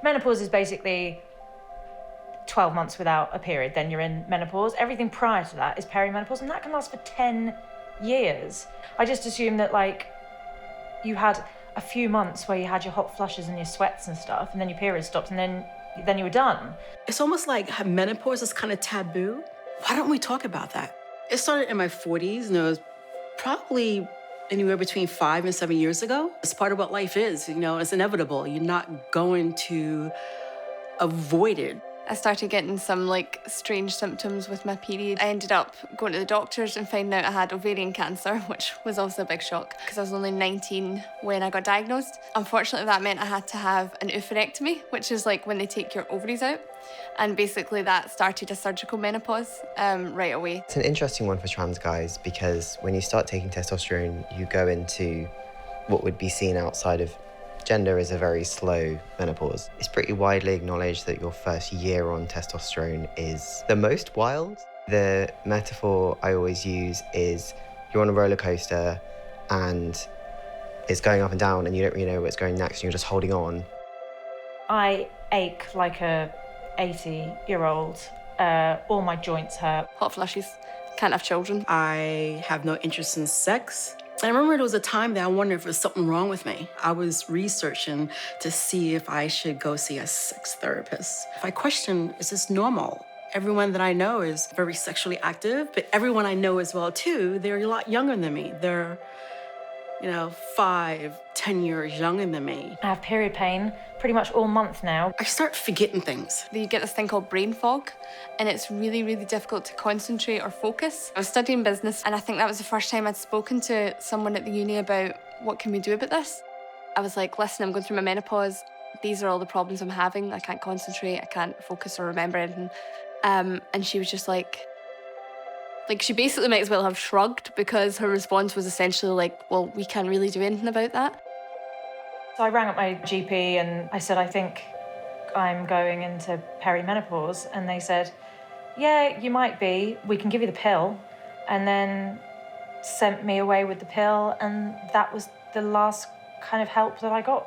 Menopause is basically 12 months without a period, then you're in menopause. Everything prior to that is perimenopause, and that can last for 10 years. I just assumed that, like, you had a few months where you had your hot flushes and your sweats and stuff, and then your period stopped, and then you were done. It's almost like menopause is kind of taboo. Why don't we talk about that? It started in my 40s, and it was probably anywhere between 5 and 7 years ago. It's part of what life is, you know, it's inevitable. You're not going to avoid it. I started getting some like strange symptoms with my period. I ended up going to the doctors and finding out I had ovarian cancer, which was also a big shock because I was only 19 when I got diagnosed. Unfortunately, that meant I had to have an oophorectomy, which is like when they take your ovaries out. And basically that started a surgical menopause right away. It's an interesting one for trans guys because when you start taking testosterone, you go into what would be seen outside of gender as a very slow menopause. It's pretty widely acknowledged that your first year on testosterone is the most wild. The metaphor I always use is you're on a roller coaster and it's going up and down and you don't really know what's going next and you're just holding on. I ache like a 80-year-old. All my joints hurt. Hot flushes, can't have children. I have no interest in sex. And I remember there was a time that I wondered if there was something wrong with me. I was researching to see if I should go see a sex therapist. I questioned, is this normal? Everyone that I know is very sexually active, but everyone I know as well, too, they're a lot younger than me. They're, 5, 10 years younger than me. I have period pain pretty much all month now. I start forgetting things. You get this thing called brain fog, and it's really, really difficult to concentrate or focus. I was studying business, and I think that was the first time I'd spoken to someone at the uni about what can we do about this. I was like, listen, I'm going through my menopause. These are all the problems I'm having. I can't concentrate, I can't focus or remember anything. And she was just like, she basically might as well have shrugged because her response was essentially like, well, we can't really do anything about that. So I rang up my GP and I said, I think I'm going into perimenopause. And they said, yeah, you might be. We can give you the pill. And then sent me away with the pill. And that was the last kind of help that I got.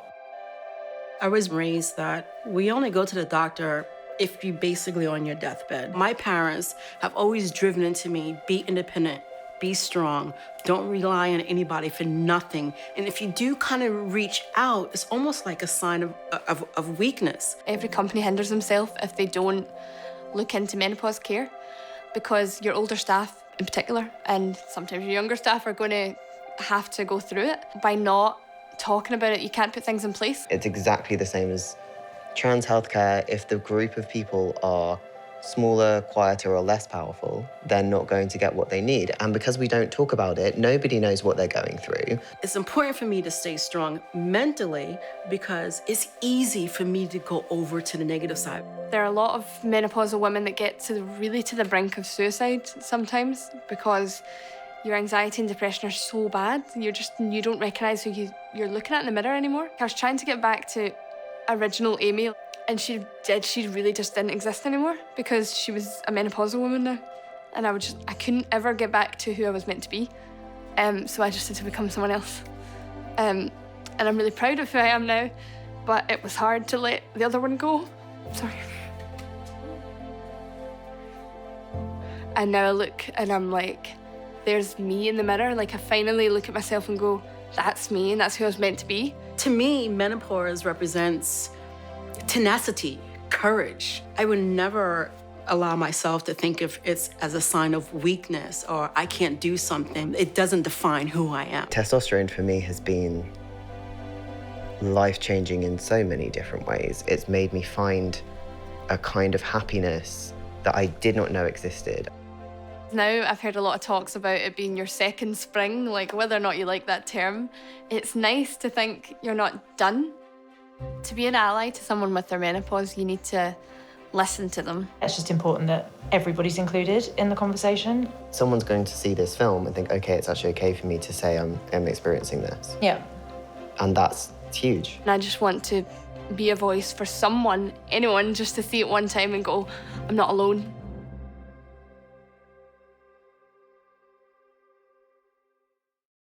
I was raised that we only go to the doctor if you're basically on your deathbed. My parents have always driven into me, be independent, be strong, don't rely on anybody for nothing. And if you do kind of reach out, it's almost like a sign of weakness. Every company hinders themselves if they don't look into menopause care because your older staff in particular, and sometimes your younger staff are going to have to go through it. By not talking about it, you can't put things in place. It's exactly the same as trans healthcare. If the group of people are smaller, quieter, or less powerful, they're not going to get what they need. And because we don't talk about it, nobody knows what they're going through. It's important for me to stay strong mentally because it's easy for me to go over to the negative side. There are a lot of menopausal women that get to the brink of suicide sometimes because your anxiety and depression are so bad. You don't recognise who you're looking at in the mirror anymore. I was trying to get back to original Amy, and she really just didn't exist anymore because she was a menopausal woman now. And I couldn't ever get back to who I was meant to be. So I just had to become someone else. And I'm really proud of who I am now, but it was hard to let the other one go. Sorry. And now I look and I'm like, there's me in the mirror. Like I finally look at myself and go, that's me and that's who I was meant to be. To me, menopause represents tenacity, courage. I would never allow myself to think of it as a sign of weakness or I can't do something. It doesn't define who I am. Testosterone for me has been life-changing in so many different ways. It's made me find a kind of happiness that I did not know existed. Now I've heard a lot of talks about it being your second spring, like whether or not you like that term. It's nice to think you're not done. To be an ally to someone with their menopause, you need to listen to them. It's just important that everybody's included in the conversation. Someone's going to see this film and think, okay, it's actually okay for me to say I'm experiencing this. Yeah. And that's huge. And I just want to be a voice for someone, anyone, just to see it one time and go, I'm not alone.